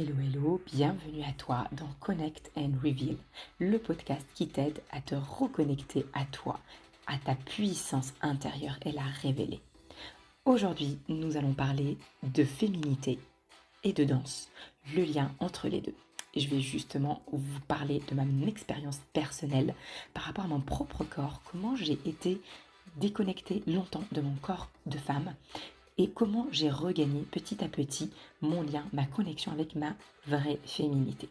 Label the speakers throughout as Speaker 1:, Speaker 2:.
Speaker 1: Hello, hello, bienvenue à toi dans Connect and Reveal, le podcast qui t'aide à te reconnecter à toi, à ta puissance intérieure et la révéler. Aujourd'hui, nous allons parler de féminité et de danse, le lien entre les deux. Et je vais justement vous parler de mon expérience personnelle par rapport à mon propre corps, comment j'ai été déconnectée longtemps de mon corps de femme et comment j'ai regagné petit à petit mon lien, ma connexion avec ma vraie féminité.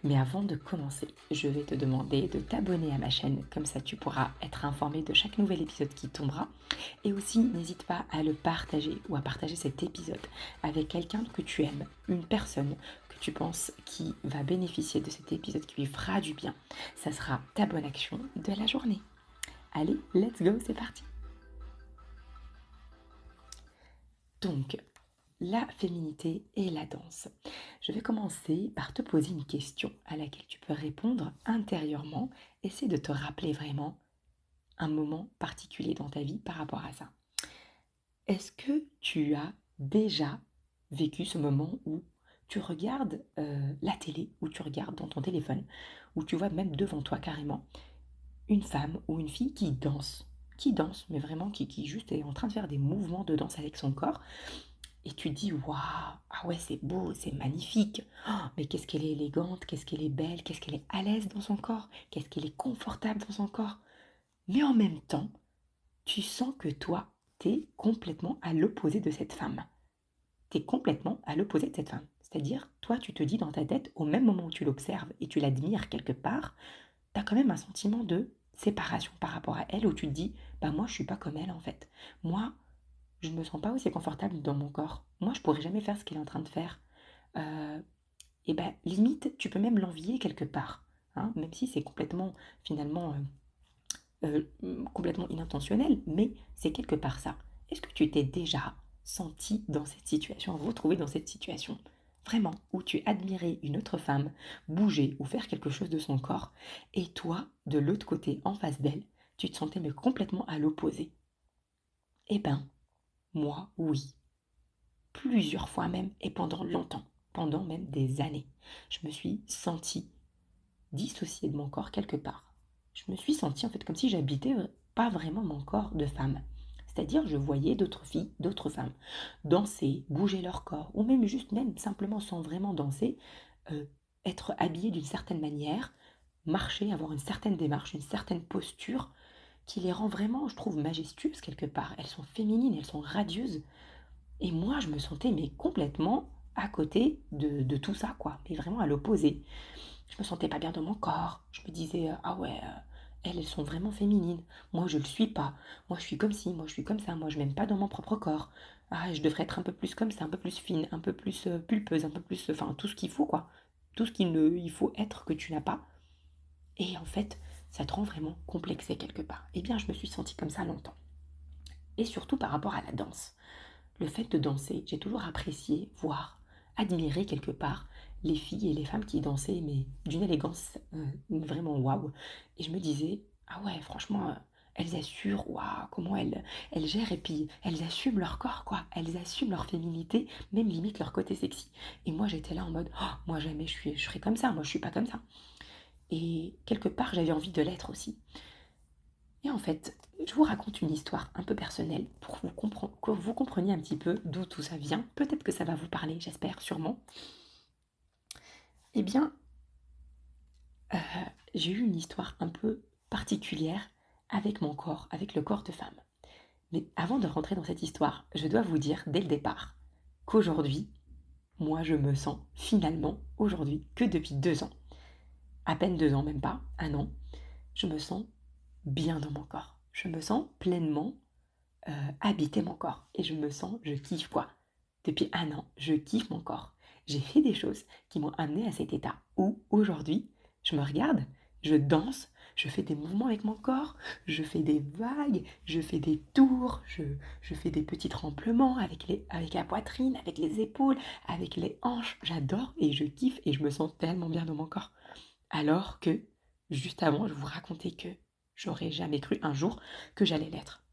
Speaker 1: Mais avant de commencer, je vais te demander de t'abonner à ma chaîne, comme ça tu pourras être informé de chaque nouvel épisode qui tombera. Et aussi, n'hésite pas à le partager ou à partager cet épisode avec quelqu'un que tu aimes, une personne que tu penses qui va bénéficier de cet épisode, qui lui fera du bien. Ça sera ta bonne action de la journée. Allez, let's go, c'est parti! Donc, la féminité et la danse. Je vais commencer par te poser une question à laquelle tu peux répondre intérieurement. Essaie de te rappeler vraiment un moment particulier dans ta vie par rapport à ça. Est-ce que tu as déjà vécu ce moment où tu regardes la télé, ou tu regardes dans ton téléphone, ou tu vois même devant toi carrément une femme ou une fille qui danse, mais vraiment qui juste est en train de faire des mouvements de danse avec son corps. Et tu te dis, waouh, ah ouais, c'est beau, c'est magnifique. Oh, mais qu'est-ce qu'elle est élégante, qu'est-ce qu'elle est belle, qu'est-ce qu'elle est à l'aise dans son corps, qu'est-ce qu'elle est confortable dans son corps. Mais en même temps, tu sens que toi, t'es complètement à l'opposé de cette femme. T'es complètement à l'opposé de cette femme. C'est-à-dire, toi, tu te dis dans ta tête, au même moment où tu l'observes et tu l'admires quelque part, t'as quand même un sentiment de séparation par rapport à elle où tu te dis, bah moi, je suis pas comme elle en fait. Moi, je ne me sens pas aussi confortable dans mon corps. Moi, je pourrais jamais faire ce qu'elle est en train de faire. Euh, et ben, limite, tu peux même l'envier quelque part, hein, même si c'est complètement, finalement, complètement inintentionnel, mais c'est quelque part ça. Est-ce que tu t'es déjà senti dans cette situation, retrouvé dans cette situation, vraiment, où tu admirais une autre femme bouger ou faire quelque chose de son corps, et toi, de l'autre côté, en face d'elle, tu te sentais mais complètement à l'opposé? Eh ben, moi, oui. Plusieurs fois même, et pendant longtemps, pendant même des années. Je me suis sentie dissociée de mon corps quelque part. Je me suis sentie en fait comme si j'habitais pas vraiment mon corps de femme. C'est-à-dire je voyais d'autres filles, d'autres femmes danser, bouger leur corps, ou même juste même simplement sans vraiment danser, euh, être habillées d'une certaine manière, marcher, avoir une certaine démarche, une certaine posture qui les rend vraiment, je trouve, majestueuses quelque part. Elles sont féminines, elles sont radieuses. Et moi, je me sentais mais complètement à côté de tout ça, quoi. Mais vraiment à l'opposé. Je me sentais pas bien dans mon corps. Je me disais, ah ouais, elles sont vraiment féminines. Moi, je le suis pas. Moi, je suis comme ci, moi, je suis comme ça. Moi, je m'aime pas dans mon propre corps. Ah, je devrais être un peu plus comme ça, un peu plus fine, un peu plus pulpeuse, un peu plus... Enfin, tout ce qu'il faut, quoi. Tout ce il faut être que tu n'as pas. Et en fait, ça te rend vraiment complexé quelque part. Eh bien, je me suis sentie comme ça longtemps. Et surtout par rapport à la danse. Le fait de danser, j'ai toujours apprécié, voire admiré quelque part les filles et les femmes qui dansaient, mais d'une élégance vraiment waouh. Et je me disais, ah ouais, franchement, elles assurent, waouh, comment elles gèrent, et puis elles assument leur corps, quoi. Elles assument leur féminité, même limite leur côté sexy. Et moi, j'étais là en mode, oh, moi jamais je serais comme ça, moi je suis pas comme ça. Et quelque part, j'avais envie de l'être aussi. Et en fait, je vous raconte une histoire un peu personnelle pour que vous compreniez un petit peu d'où tout ça vient. Peut-être que ça va vous parler, j'espère, sûrement. Eh bien, euh, j'ai eu une histoire un peu particulière avec mon corps, avec le corps de femme. Mais avant de rentrer dans cette histoire, je dois vous dire dès le départ qu'aujourd'hui, moi je me sens finalement, aujourd'hui, que depuis 2 ans, à peine 2 ans, même pas, un an, je me sens bien dans mon corps. Je me sens pleinement habiter mon corps. Et je kiffe quoi. Depuis un an, je kiffe mon corps. J'ai fait des choses qui m'ont amené à cet état où aujourd'hui, je me regarde, je danse, je fais des mouvements avec mon corps, je fais des vagues, je fais des tours, je fais des petits tremblements avec la poitrine, avec les épaules, avec les hanches. J'adore et je kiffe et je me sens tellement bien dans mon corps. Alors que, juste avant, je vous racontais que j'aurais jamais cru un jour que j'allais l'être.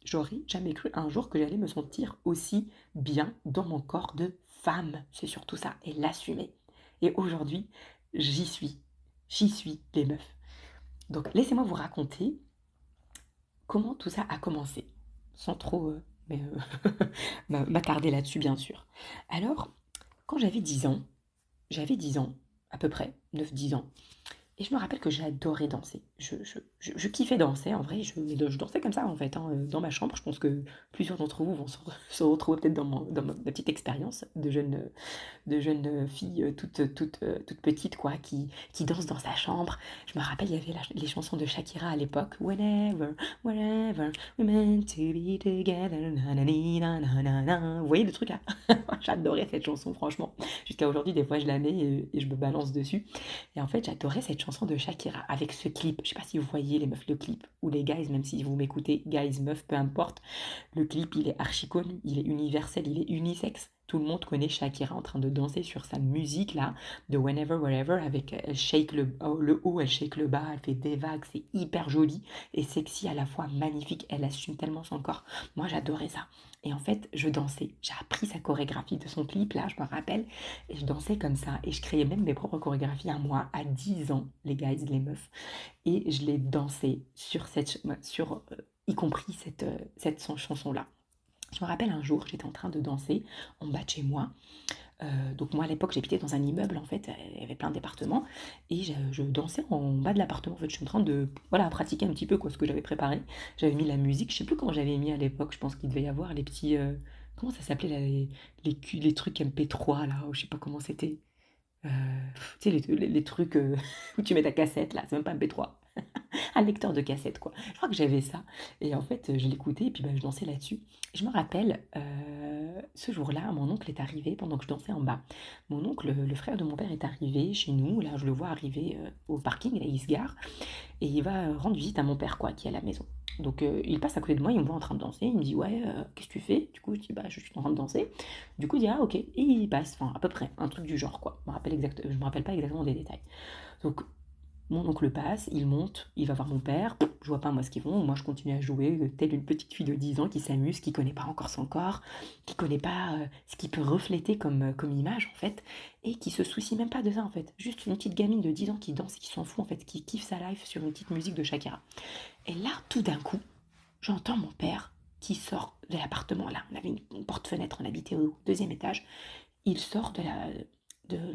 Speaker 1: J'aurais jamais cru un jour que j'allais me sentir aussi bien dans mon corps de femme, c'est surtout ça, et l'assumer. Et aujourd'hui, j'y suis. J'y suis, les meufs. Donc, laissez-moi vous raconter comment tout ça a commencé, sans trop m'attarder là-dessus, bien sûr. Alors, quand j'avais 10 ans, à peu près, 9 10 ans, et je me rappelle que j'adorais danser. Je kiffais danser, en vrai, je dansais comme ça, en fait, hein, dans ma chambre. Je pense que plusieurs d'entre vous vont se retrouver peut-être dans ma petite expérience de jeune fille toute petite, quoi, qui danse dans sa chambre. Je me rappelle, il y avait les chansons de Shakira à l'époque. Whenever, wherever, we're meant to be together. Na, na, na, na, na, na. Vous voyez le truc là? J'adorais cette chanson, franchement. Jusqu'à aujourd'hui, des fois, je la mets et je me balance dessus. Et en fait, j'adorais cette chanson de Shakira avec ce clip. Je sais pas si vous voyez les meufs le clip ou les guys, même si vous m'écoutez, guys, meufs, peu importe. Le clip, il est archi connu, il est universel, il est unisexe. Tout le monde connaît Shakira en train de danser sur sa musique là, de Whenever, Wherever, avec elle shake le haut, elle shake le bas, elle fait des vagues, c'est hyper joli et sexy à la fois, magnifique, elle assume tellement son corps. Moi j'adorais ça. Et en fait, je dansais. J'ai appris sa chorégraphie de son clip là, je me rappelle, et je dansais comme ça. Et je créais même mes propres chorégraphies à moi, à 10 ans, les guys, les meufs. Et je les dansais y compris cette chanson-là. Je me rappelle un jour, j'étais en train de danser en bas de chez moi. Donc moi à l'époque j'habitais dans un immeuble en fait, il y avait plein d'appartements et je dansais en bas de l'appartement. En fait, je suis en train de voilà pratiquer un petit peu quoi ce que j'avais préparé. J'avais mis la musique, je sais plus comment j'avais mis à l'époque. Je pense qu'il devait y avoir les petits comment ça s'appelait là, les trucs MP3 là, je sais pas comment c'était. Euh, Tu sais les trucs où tu mets ta cassette là, c'est même pas MP3. Un lecteur de cassette, quoi. Je crois que j'avais ça. Et en fait, je l'écoutais et puis bah, je dansais là-dessus. Et je me rappelle, ce jour-là, mon oncle est arrivé pendant que je dansais en bas. Mon oncle, le frère de mon père, est arrivé chez nous. Là, je le vois arriver au parking, là, il se gare. Et il va rendre visite à mon père, quoi, qui est à la maison. Donc il passe à côté de moi, il me voit en train de danser, il me dit ouais, qu'est-ce que tu fais? Du coup je dis bah je suis en train de danser. Du coup il dit ah ok, et il passe, enfin à peu près, un truc du genre quoi. Je me rappelle pas exactement des détails. Donc mon oncle passe, il monte, il va voir mon père, je vois pas moi ce qu'ils font, moi je continue à jouer, telle une petite fille de 10 ans qui s'amuse, qui connaît pas encore son corps, qui connaît pas ce qu'il peut refléter comme image en fait, et qui se soucie même pas de ça en fait. Juste une petite gamine de 10 ans qui danse, qui s'en fout en fait, qui kiffe sa life sur une petite musique de Shakira. Et là, tout d'un coup, j'entends mon père qui sort de l'appartement là, on avait une porte-fenêtre, on habitait au deuxième étage, il sort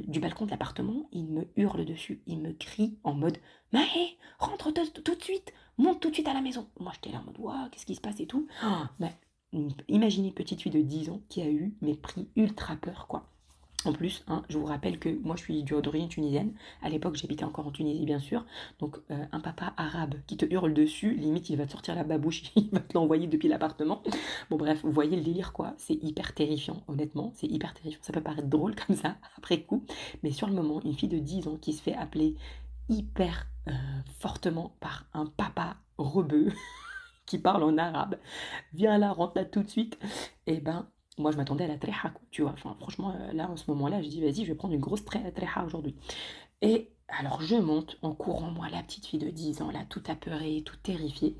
Speaker 1: du balcon de l'appartement, il me hurle dessus, il me crie en mode Maë, rentre tout de suite, monte tout de suite à la maison. Moi j'étais là en mode Waouh, qu'est-ce qui se passe et tout. Oh, mais, imaginez une petite fille de 10 ans qui a eu mais pris ultra peur quoi. En plus, hein, je vous rappelle que moi je suis d'origine tunisienne. À l'époque, j'habitais encore en Tunisie, bien sûr. Donc, un papa arabe qui te hurle dessus, limite, il va te sortir la babouche, il va te l'envoyer depuis l'appartement. Bon, bref, vous voyez le délire, quoi. C'est hyper terrifiant, honnêtement. C'est hyper terrifiant. Ça peut paraître drôle comme ça, après coup. Mais sur le moment, une fille de 10 ans qui se fait appeler hyper fortement par un papa rebeu qui parle en arabe, viens là, rentre là tout de suite. Et ben, moi je m'attendais à la tréha, quoi, tu vois. Enfin, franchement, là, en ce moment-là, je dis, vas-y, je vais prendre une grosse tréha aujourd'hui. Et alors, je monte en courant, moi, la petite fille de 10 ans, là, tout apeurée, tout terrifiée.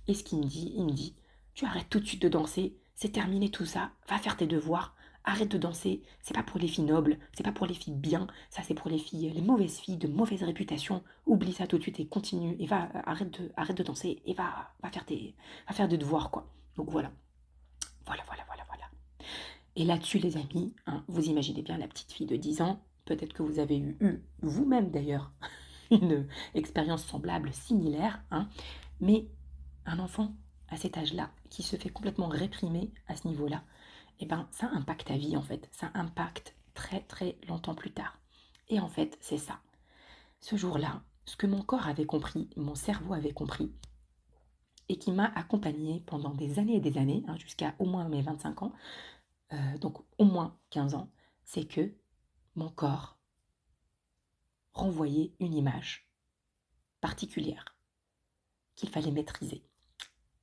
Speaker 1: Et ce qu'il me dit, il me dit, tu arrêtes tout de suite de danser, c'est terminé tout ça, va faire tes devoirs, arrête de danser, c'est pas pour les filles nobles, c'est pas pour les filles bien, ça c'est pour les filles, les mauvaises filles de mauvaise réputation, oublie ça tout de suite et continue, et va, arrête de danser, et va faire des devoirs, quoi. Donc voilà, voilà. Et là-dessus, les amis, hein, vous imaginez bien la petite fille de 10 ans, peut-être que vous avez eu vous-même d'ailleurs, une expérience semblable, similaire, hein, mais un enfant à cet âge-là qui se fait complètement réprimer à ce niveau-là, eh ben ça impacte ta vie en fait, ça impacte très très longtemps plus tard. Et en fait, c'est ça. Ce jour-là, ce que mon corps avait compris, mon cerveau avait compris, et qui m'a accompagné pendant des années et des années, hein, jusqu'à au moins mes 25 ans, donc au moins 15 ans, c'est que mon corps renvoyait une image particulière qu'il fallait maîtriser.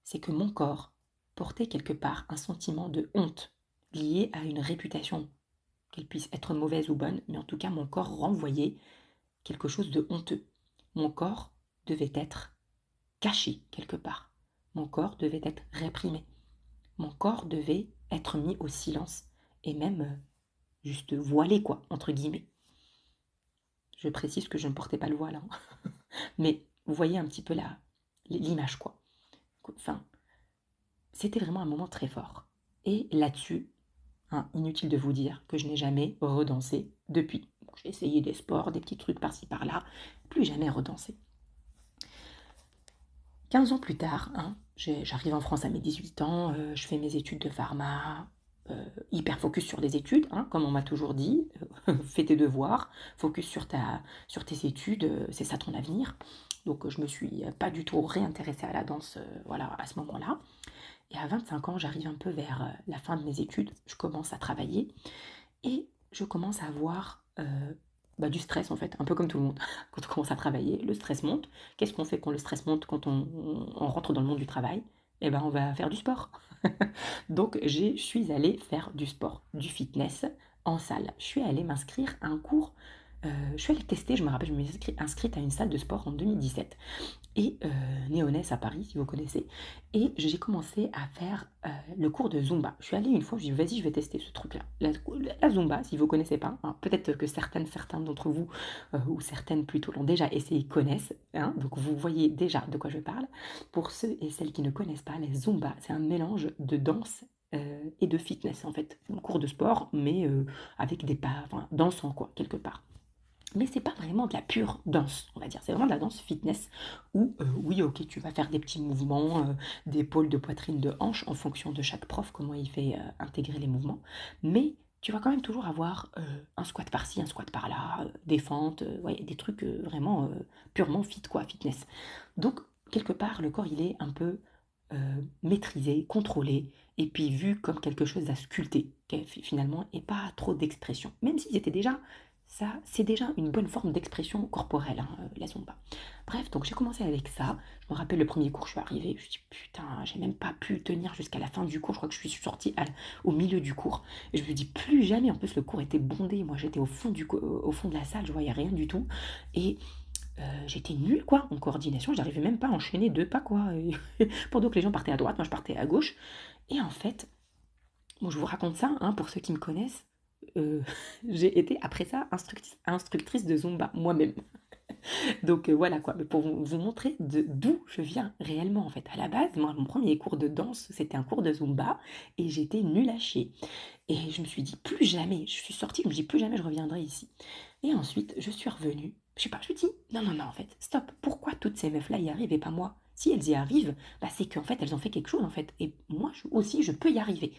Speaker 1: C'est que mon corps portait quelque part un sentiment de honte lié à une réputation, qu'elle puisse être mauvaise ou bonne, mais en tout cas mon corps renvoyait quelque chose de honteux. Mon corps devait être caché quelque part. Mon corps devait être réprimé. Mon corps devait être mis au silence et même juste voilée, quoi, entre guillemets. Je précise que je ne portais pas le voile, hein. Mais vous voyez un petit peu l'image, quoi. Enfin, c'était vraiment un moment très fort. Et là-dessus, hein, inutile de vous dire que je n'ai jamais redansé depuis. Bon, j'ai essayé des sports, des petits trucs par-ci par-là, plus jamais redansé. 15 ans plus tard, hein, j'arrive en France à mes 18 ans, je fais mes études de pharma, hyper focus sur les études, hein, comme on m'a toujours dit, fais tes devoirs, focus sur tes études, c'est ça ton avenir. Donc je me suis pas du tout réintéressée à la danse voilà, à ce moment-là. Et à 25 ans, j'arrive un peu vers la fin de mes études, je commence à travailler et je commence à avoir du stress en fait, un peu comme tout le monde. Quand on commence à travailler, le stress monte. Qu'est-ce qu'on fait quand le stress monte, quand on rentre dans le monde du travail? Eh ben, on va faire du sport. Donc, je suis allée faire du sport, du fitness en salle. Je suis allée m'inscrire à un cours. Je suis allée tester, je me rappelle, je me suis inscrite à une salle de sport en 2017 et Néonès à Paris, si vous connaissez. Et j'ai commencé à faire le cours de Zumba. Je suis allée une fois, je me suis dit, vas-y, je vais tester ce truc-là. La Zumba, si vous ne connaissez pas, hein, peut-être que certains d'entre vous, ou certaines plutôt, l'ont déjà essayé, connaissent. Hein, donc vous voyez déjà de quoi je parle. Pour ceux et celles qui ne connaissent pas, la Zumba, c'est un mélange de danse et de fitness, en fait. Un cours de sport, mais avec des pas, enfin, dansant, quoi, quelque part. Mais c'est pas vraiment de la pure danse, on va dire. C'est vraiment de la danse fitness où, oui, ok, tu vas faire des petits mouvements d'épaule, de poitrine, de hanche en fonction de chaque prof, comment il fait intégrer les mouvements. Mais tu vas quand même toujours avoir un squat par-ci, un squat par-là, des fentes, ouais, des trucs vraiment purement fit, quoi, fitness. Donc, quelque part, le corps, il est un peu maîtrisé, contrôlé, et puis vu comme quelque chose à sculpter, finalement, et pas trop d'expression. Même s'ils étaient déjà ça, c'est déjà une bonne forme d'expression corporelle, hein, la zumba. Bref, donc j'ai commencé avec ça. Je me rappelle le premier cours, je suis arrivée, je me suis dit putain, j'ai même pas pu tenir jusqu'à la fin du cours. Je crois que je suis sortie au milieu du cours. Et je me dis plus jamais. En plus, le cours était bondé. Moi, j'étais au fond de la salle, je voyais rien du tout. Et j'étais nulle, quoi, en coordination. J'arrivais même pas à enchaîner deux pas, quoi. Et pendant que les gens partaient à droite, moi, je partais à gauche. Et en fait, bon, je vous raconte ça, hein, pour ceux qui me connaissent. euh, j'ai été après ça instructrice de Zumba moi-même. Donc voilà quoi, mais pour vous montrer d'où je viens réellement en fait. À la base, moi, mon premier cours de danse, c'était un cours de Zumba et j'étais nulle à chier. Et je me suis dit plus jamais, je suis sortie, je me dis plus jamais je reviendrai ici. Et ensuite, je suis revenue. Je sais pas, je me dis non, non, non, en fait, stop. Pourquoi toutes ces meufs-là y arrivent et pas moi? Si elles y arrivent, bah, c'est qu'en fait, elles ont fait quelque chose en fait. Et moi aussi, je peux y arriver.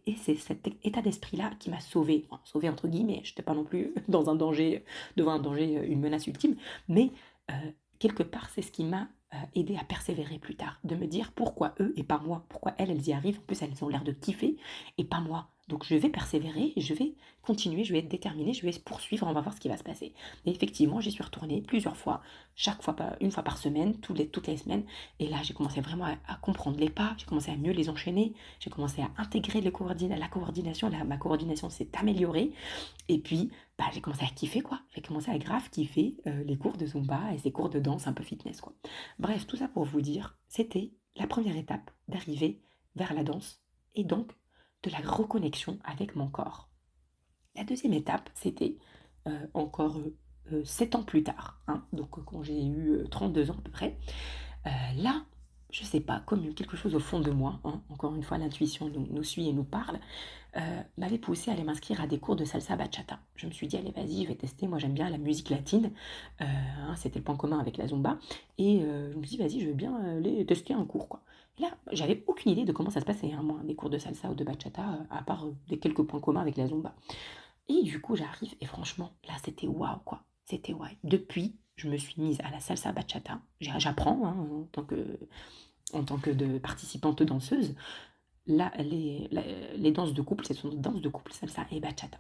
Speaker 1: Et c'est cet état d'esprit-là qui m'a sauvée. Enfin, sauvée entre guillemets, je n'étais pas non plus dans un danger, devant un danger, une menace ultime. Mais euh, quelque part, c'est ce qui m'a aidé à persévérer plus tard. De me dire pourquoi eux et pas moi. Pourquoi elles y arrivent. En plus, elles ont l'air de kiffer et pas moi. Donc je vais persévérer, je vais continuer, je vais être déterminée, je vais poursuivre, on va voir ce qui va se passer. Et effectivement, j'y suis retournée plusieurs fois, chaque fois, une fois par semaine, toutes les semaines. Et là, j'ai commencé vraiment à comprendre les pas, j'ai commencé à mieux les enchaîner, j'ai commencé à intégrer la coordination, ma coordination s'est améliorée. Et puis, bah, j'ai commencé à kiffer, quoi. J'ai commencé à grave kiffer les cours de Zumba et ces cours de danse un peu fitness, quoi. Bref, tout ça pour vous dire, c'était la première étape d'arriver vers la danse et donc de la reconnexion avec mon corps. La deuxième étape, c'était encore 7 ans plus tard, hein, donc quand j'ai eu 32 ans à peu près. Là, je sais pas, comme quelque chose au fond de moi, hein, encore une fois, l'intuition nous suit et nous parle, m'avait poussé à aller m'inscrire à des cours de salsa bachata. Je me suis dit, allez, vas-y, je vais tester. Moi, j'aime bien la musique latine. Hein, c'était le point commun avec la zumba. Et je me suis dit, vas-y, je veux bien aller tester un cours, quoi. Et là, j'avais aucune idée de comment ça se passait, hein, moi, des cours de salsa ou de bachata, à part des quelques points communs avec la zumba. Et du coup, j'arrive et franchement, là, c'était waouh, quoi. C'était waouh. Depuis, je me suis mise à la salsa bachata. J'apprends hein, en tant que participante danseuse. Là, les danses de couple, ce sont des danses de couple, salsa et bachata.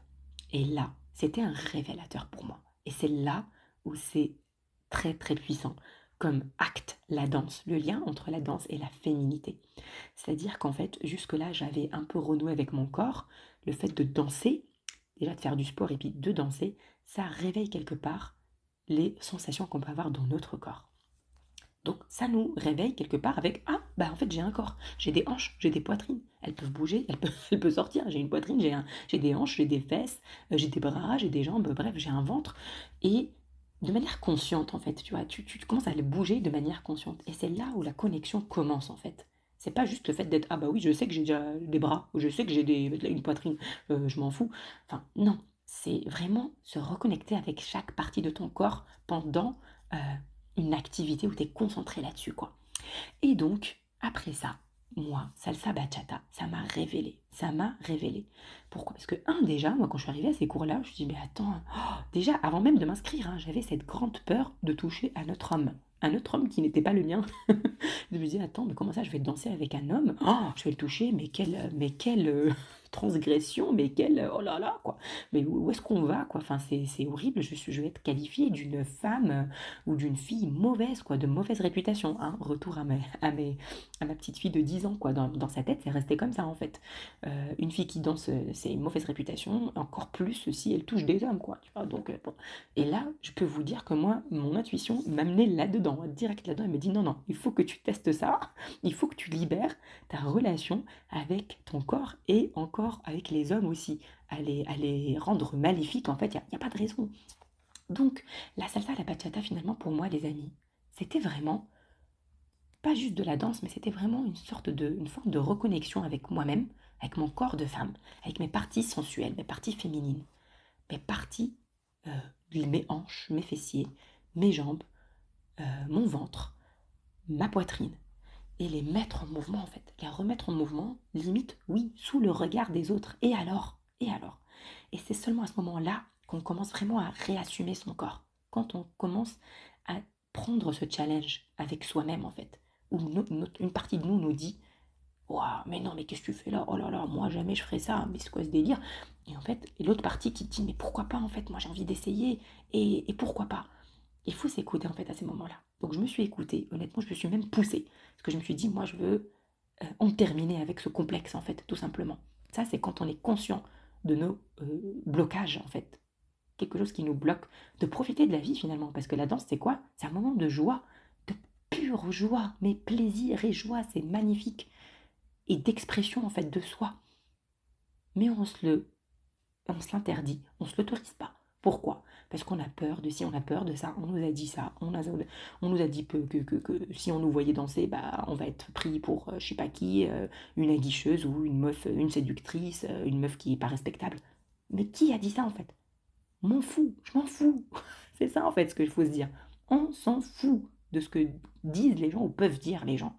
Speaker 1: Et là, c'était un révélateur pour moi. Et c'est là où c'est très très puissant comme acte, la danse, le lien entre la danse et la féminité. C'est-à-dire qu'en fait, jusque-là, j'avais un peu renoué avec mon corps. Le fait de danser, déjà de faire du sport et puis de danser, ça réveille quelque part les sensations qu'on peut avoir dans notre corps. Donc ça nous réveille quelque part avec ah bah en fait j'ai un corps, j'ai des hanches, j'ai des poitrines, elles peuvent bouger, elles peuvent sortir, j'ai une poitrine, j'ai des hanches, j'ai des fesses, j'ai des bras, j'ai des jambes, bref j'ai un ventre et de manière consciente en fait, tu vois, tu commences à les bouger de manière consciente et c'est là où la connexion commence en fait. C'est pas juste le fait d'être ah bah oui je sais que j'ai déjà des bras, ou je sais que j'ai une poitrine, je m'en fous. Enfin non, c'est vraiment se reconnecter avec chaque partie de ton corps pendant euh, une activité où tu es concentré là-dessus, quoi. Et donc, après ça, moi, salsa bachata, ça m'a révélé. Ça m'a révélé. Pourquoi? Parce que, déjà, moi, quand je suis arrivée à ces cours-là, je me suis dit, mais attends, déjà, avant même de m'inscrire, j'avais cette grande peur de toucher à notre homme. Un autre homme qui n'était pas le mien. Je me dis, attends, mais comment ça, je vais danser avec un homme? Oh, je vais le toucher, mais quelle transgression, mais quelle, oh là là, quoi. Mais où est-ce qu'on va, quoi? Enfin, c'est horrible, je vais être qualifiée d'une femme ou d'une fille mauvaise, quoi, de mauvaise réputation, hein. Retour à ma petite fille de 10 ans, quoi. Dans sa tête, c'est resté comme ça, en fait. Une fille qui danse, c'est une mauvaise réputation, encore plus si elle touche des hommes, quoi, tu vois. Donc, bon. Et là, je peux vous dire que moi, mon intuition m'amenait là-dedans, direct là-dedans. Elle me dit non, non, il faut que tu testes ça, il faut que tu libères ta relation avec ton corps et encore avec les hommes aussi, à les rendre maléfiques. En fait, il y a pas de raison. Donc, la salsa, la bachata, finalement, pour moi, les amis, c'était vraiment pas juste de la danse, mais c'était vraiment une forme de reconnexion avec moi-même, avec mon corps de femme, avec mes parties sensuelles, mes parties féminines, mes parties, mes hanches, mes fessiers, mes jambes, mon ventre, ma poitrine, et les mettre en mouvement en fait, les remettre en mouvement, limite, oui, sous le regard des autres. Et alors? Et alors? Et c'est seulement à ce moment-là qu'on commence vraiment à réassumer son corps, quand on commence à prendre ce challenge avec soi-même en fait, où une partie de nous nous dit waouh, mais non, mais qu'est-ce que tu fais là? Oh là là, moi jamais je ferais ça, mais c'est quoi ce délire? Et en fait, et l'autre partie qui dit, mais pourquoi pas en fait? Moi j'ai envie d'essayer, et pourquoi pas? Il faut s'écouter en fait à ces moments-là. Donc je me suis écoutée, honnêtement, je me suis même poussée. Parce que je me suis dit, moi je veux en terminer avec ce complexe en fait, tout simplement. Ça, c'est quand on est conscient de nos blocages en fait. Quelque chose qui nous bloque, de profiter de la vie finalement. Parce que la danse, c'est quoi? C'est un moment de joie, de pure joie, mais plaisir et joie, c'est magnifique et d'expression en fait de soi. Mais on se l'interdit, on se l'autorise pas. Pourquoi? Parce qu'on a peur de ci, on a peur de ça, on nous a dit ça, on nous a dit que si on nous voyait danser, bah, on va être pris pour je sais pas qui, une aguicheuse ou une meuf, une séductrice, une meuf qui est pas respectable. Mais qui a dit ça en fait? M'en fous, je m'en fous. C'est ça en fait ce qu'il faut se dire. On s'en fout de ce que disent les gens ou peuvent dire les gens.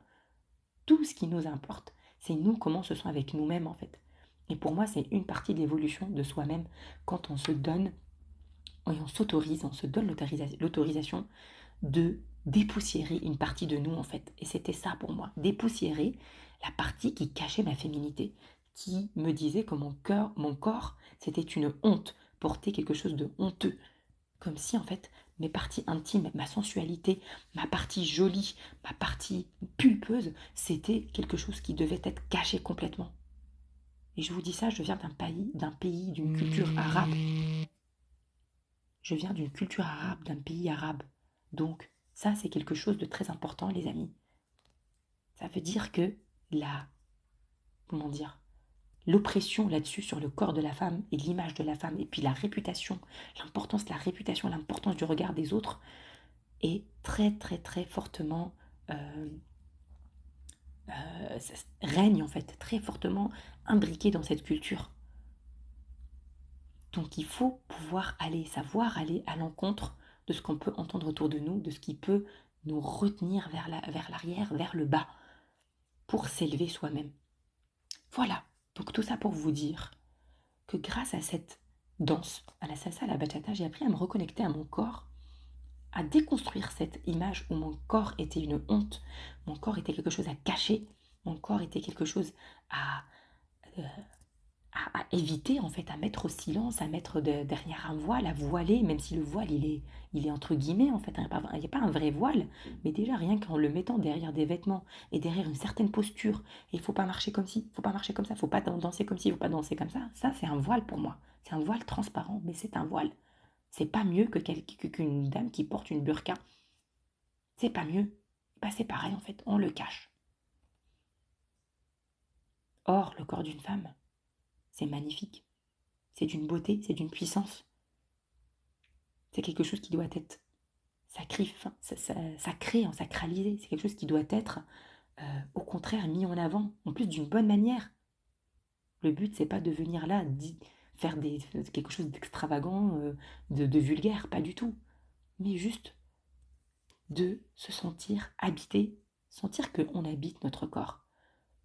Speaker 1: Tout ce qui nous importe, c'est nous comment on se sent avec nous-mêmes en fait. Et pour moi, c'est une partie de l'évolution de soi-même quand on se donne et on s'autorise, on se donne l'autorisation de dépoussiérer une partie de nous en fait. Et c'était ça pour moi, dépoussiérer la partie qui cachait ma féminité, qui me disait que mon corps, c'était une honte, porter quelque chose de honteux. Comme si en fait mes parties intimes, ma sensualité, ma partie jolie, ma partie pulpeuse, c'était quelque chose qui devait être caché complètement. Et je vous dis ça, je viens d'un pays, d'une culture arabe. Je viens d'une culture arabe, d'un pays arabe. Donc, ça, c'est quelque chose de très important, les amis. Ça veut dire que la, comment dire, l'oppression là-dessus sur le corps de la femme et l'image de la femme, et puis la réputation, l'importance de la réputation, l'importance du regard des autres, est très, très, très fortement ça règne en fait, très fortement imbriqué dans cette culture. Donc il faut pouvoir savoir aller à l'encontre de ce qu'on peut entendre autour de nous, de ce qui peut nous retenir vers l'arrière, vers le bas, pour s'élever soi-même. Voilà, donc tout ça pour vous dire que grâce à cette danse, à la salsa, à la bachata, j'ai appris à me reconnecter à mon corps, à déconstruire cette image où mon corps était une honte, mon corps était quelque chose à cacher, mon corps était quelque chose à, euh, à éviter en fait, à mettre au silence, à mettre derrière un voile, à voiler, même si le voile il est entre guillemets en fait, il n'y a pas un vrai voile, mais déjà rien qu'en le mettant derrière des vêtements et derrière une certaine posture, et il faut pas marcher comme ci, il faut pas marcher comme ça, il faut pas danser comme ci, il faut pas danser comme ça c'est un voile pour moi, c'est un voile transparent, mais c'est un voile. C'est pas mieux qu'une dame qui porte une burqa, c'est pas mieux, Bah, c'est pareil en fait, on le cache. Or, le corps d'une femme, c'est magnifique. C'est d'une beauté, c'est d'une puissance. C'est quelque chose qui doit être sacré, en sacralisé. C'est quelque chose qui doit être, au contraire, mis en avant, en plus d'une bonne manière. Le but, c'est pas de venir là faire quelque chose d'extravagant, de vulgaire, pas du tout. Mais juste de se sentir habité, sentir qu'on habite notre corps,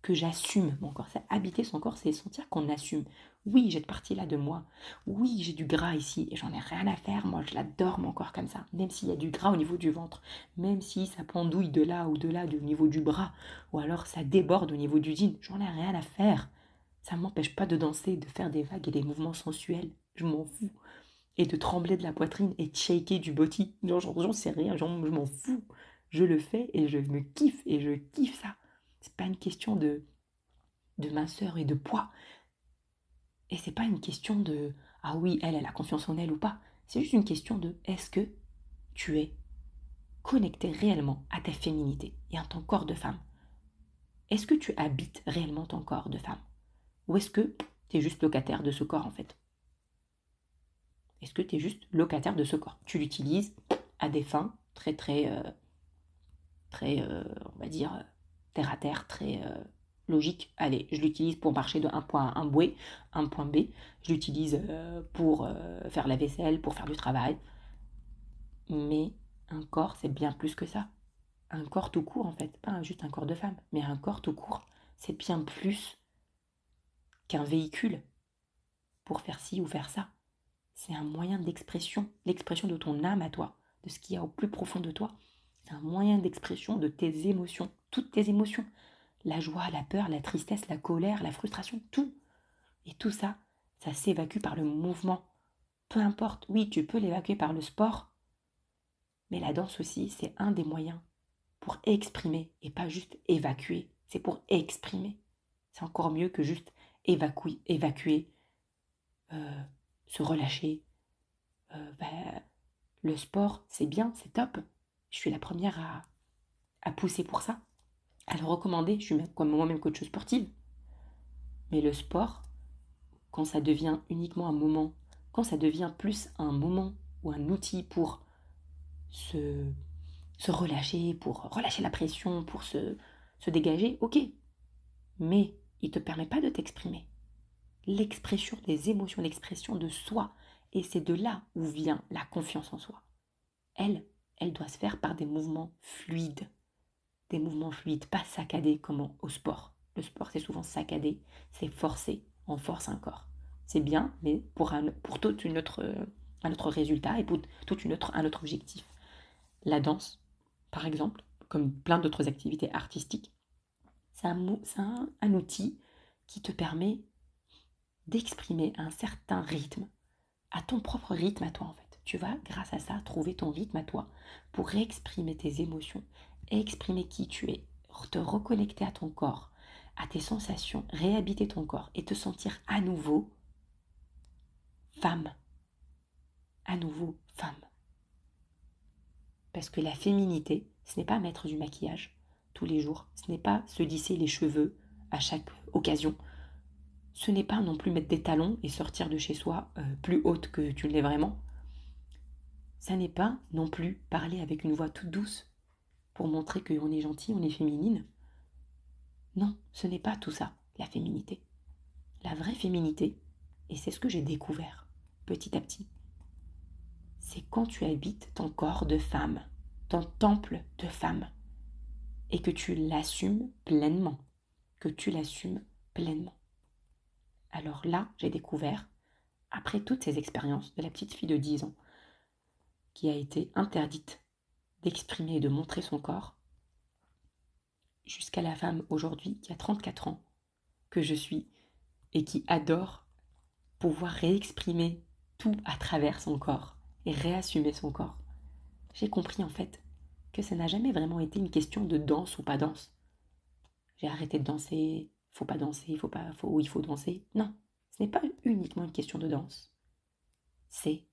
Speaker 1: que j'assume mon corps. C'est habiter son corps, c'est sentir qu'on assume. Oui, j'ai cette partie-là de moi. Oui, j'ai du gras ici et j'en ai rien à faire. Moi, je l'adore mon corps comme ça. Même s'il y a du gras au niveau du ventre, même si ça pendouille de là ou de là, au niveau du bras, ou alors ça déborde au niveau du jean, j'en ai rien à faire. Ça ne m'empêche pas de danser, de faire des vagues et des mouvements sensuels. Je m'en fous. Et de trembler de la poitrine et de shaker du body. Non, j'en sais rien, je m'en fous. Je le fais et je me kiffe et je kiffe ça. C'est pas une question de minceur et de poids. Et c'est pas une question de ah oui, elle a confiance en elle ou pas. C'est juste une question de est-ce que tu es connecté réellement à ta féminité et à ton corps de femme. Est-ce que tu habites réellement ton corps de femme? Ou est-ce que tu es juste locataire de ce corps en fait? Est-ce que tu es juste locataire de ce corps? Tu l'utilises à des fins très, on va dire, terre à terre, très logique. Allez, je l'utilise pour marcher de un point A à un point B. Je l'utilise pour faire la vaisselle, pour faire du travail. Mais un corps, c'est bien plus que ça. Un corps tout court, en fait. Pas juste un corps de femme, mais un corps tout court, c'est bien plus qu'un véhicule pour faire ci ou faire ça. C'est un moyen d'expression, l'expression de ton âme à toi, de ce qu'il y a au plus profond de toi. C'est un moyen d'expression de tes émotions, toutes tes émotions. La joie, la peur, la tristesse, la colère, la frustration, tout. Et tout ça, ça s'évacue par le mouvement. Peu importe, oui, tu peux l'évacuer par le sport, mais la danse aussi, c'est un des moyens pour exprimer et pas juste évacuer. C'est pour exprimer. C'est encore mieux que juste évacuer, euh, se relâcher. Ben, le sport, c'est bien, c'est top. Je suis la première à pousser pour ça, à le recommander. Je suis même, comme moi-même coach sportive. Mais le sport, quand ça devient uniquement un moment, quand ça devient plus un moment ou un outil pour se, se relâcher, pour relâcher la pression, pour se dégager, ok. Mais il ne te permet pas de t'exprimer. L'expression des émotions, l'expression de soi. Et c'est de là où vient la confiance en soi. Elle, elle doit se faire par des mouvements fluides. Des mouvements fluides, pas saccadés comme au sport. Le sport, c'est souvent saccadé, c'est forcé, on force un corps. C'est bien, mais pour tout un autre résultat et pour un autre objectif. La danse, par exemple, comme plein d'autres activités artistiques, c'est un outil qui te permet d'exprimer un certain rythme, à ton propre rythme à toi en fait. Tu vas, grâce à ça, trouver ton rythme à toi pour exprimer tes émotions, exprimer qui tu es, te reconnecter à ton corps, à tes sensations, réhabiter ton corps et te sentir à nouveau femme. À nouveau femme. Parce que la féminité, ce n'est pas mettre du maquillage tous les jours, ce n'est pas se lisser les cheveux à chaque occasion, ce n'est pas non plus mettre des talons et sortir de chez soi plus haute que tu ne l'es vraiment. Ça n'est pas non plus parler avec une voix toute douce pour montrer qu'on est gentil, on est féminine. Non, ce n'est pas tout ça, la féminité. La vraie féminité, et c'est ce que j'ai découvert petit à petit, c'est quand tu habites ton corps de femme, ton temple de femme, et que tu l'assumes pleinement, que tu l'assumes pleinement. Alors là, j'ai découvert, après toutes ces expériences de la petite fille de 10 ans, qui a été interdite d'exprimer et de montrer son corps, jusqu'à la femme aujourd'hui qui a 34 ans, que je suis, et qui adore pouvoir réexprimer tout à travers son corps et réassumer son corps. J'ai compris en fait que ça n'a jamais vraiment été une question de danse ou pas danse. J'ai arrêté de danser, faut pas danser, il faut danser. Non, ce n'est pas uniquement une question de danse. C'est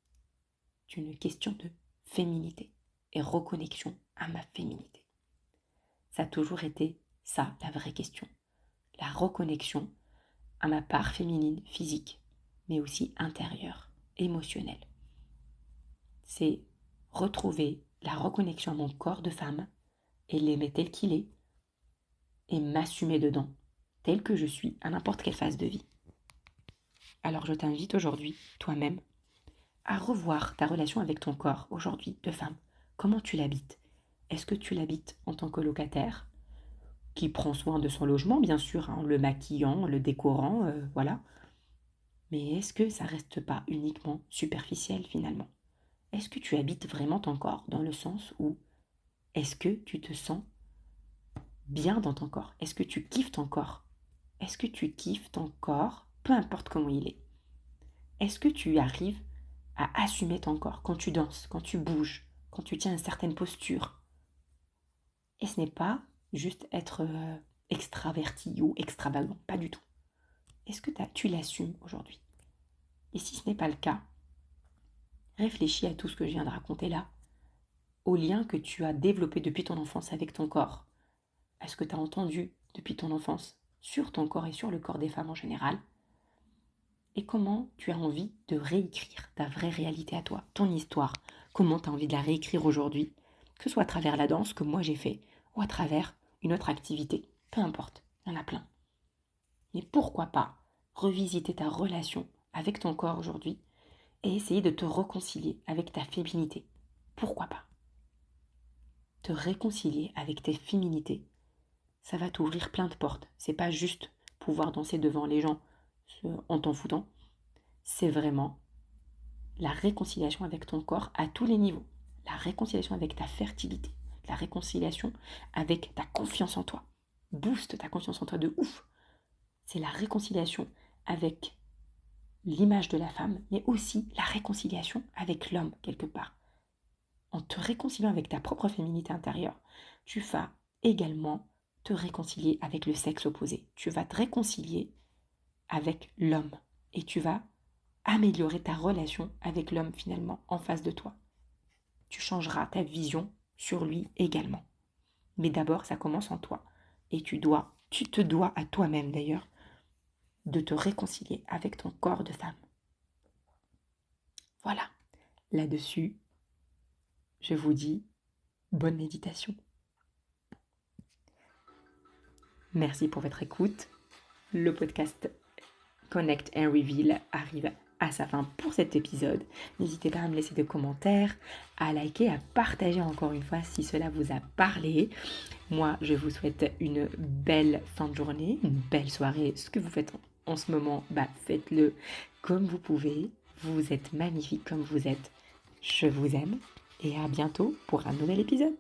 Speaker 1: une question de féminité et reconnexion à ma féminité. Ça a toujours été ça, la vraie question. La reconnexion à ma part féminine, physique, mais aussi intérieure, émotionnelle. C'est retrouver la reconnexion à mon corps de femme et l'aimer tel qu'il est et m'assumer dedans, tel que je suis, à n'importe quelle phase de vie. Alors je t'invite aujourd'hui, toi-même, à revoir ta relation avec ton corps aujourd'hui de femme. Comment tu l'habites? Est-ce que tu l'habites en tant que locataire, qui prend soin de son logement, bien sûr, en le maquillant, en le décorant, voilà. Mais est-ce que ça reste pas uniquement superficiel finalement? Est-ce que tu habites vraiment ton corps dans le sens où est-ce que tu te sens bien dans ton corps? Est-ce que tu kiffes ton corps? Est-ce que tu kiffes ton corps, peu importe comment il est? Est-ce que tu arrives à assumer ton corps quand tu danses, quand tu bouges, quand tu tiens une certaine posture? Et ce n'est pas juste être extraverti ou extravagant, pas du tout. Est-ce que tu l'assumes aujourd'hui? Et si ce n'est pas le cas, réfléchis à tout ce que je viens de raconter là, au lien que tu as développé depuis ton enfance avec ton corps, à ce que tu as entendu depuis ton enfance sur ton corps et sur le corps des femmes en général, et comment tu as envie de réécrire ta vraie réalité à toi, ton histoire, comment tu as envie de la réécrire aujourd'hui, que ce soit à travers la danse, comme moi j'ai fait, ou à travers une autre activité, peu importe, il y en a plein. Mais pourquoi pas revisiter ta relation avec ton corps aujourd'hui et essayer de te réconcilier avec ta féminité? Pourquoi pas? Te réconcilier avec tes féminités, ça va t'ouvrir plein de portes. C'est pas juste pouvoir danser devant les gens en t'en foutant. C'est vraiment la réconciliation avec ton corps à tous les niveaux. La réconciliation avec ta fertilité. La réconciliation avec ta confiance en toi. Booste ta confiance en toi de ouf. C'est la réconciliation avec l'image de la femme, mais aussi la réconciliation avec l'homme quelque part. En te réconciliant avec ta propre féminité intérieure, tu vas également te réconcilier avec le sexe opposé. Tu vas te réconcilier avec l'homme et tu vas améliorer ta relation avec l'homme finalement en face de toi. Tu changeras ta vision sur lui également. Mais d'abord, ça commence en toi. Et tu te dois à toi-même d'ailleurs, de te réconcilier avec ton corps de femme. Voilà. Là-dessus, je vous dis bonne méditation. Merci pour votre écoute. Le podcast Connect and Reveal arrive à sa fin pour cet épisode. N'hésitez pas à me laisser des commentaires, à liker, à partager encore une fois si cela vous a parlé. Moi, je vous souhaite une belle fin de journée, une belle soirée. Ce que vous faites en ce moment, faites-le comme vous pouvez. Vous êtes magnifique comme vous êtes. Je vous aime et à bientôt pour un nouvel épisode.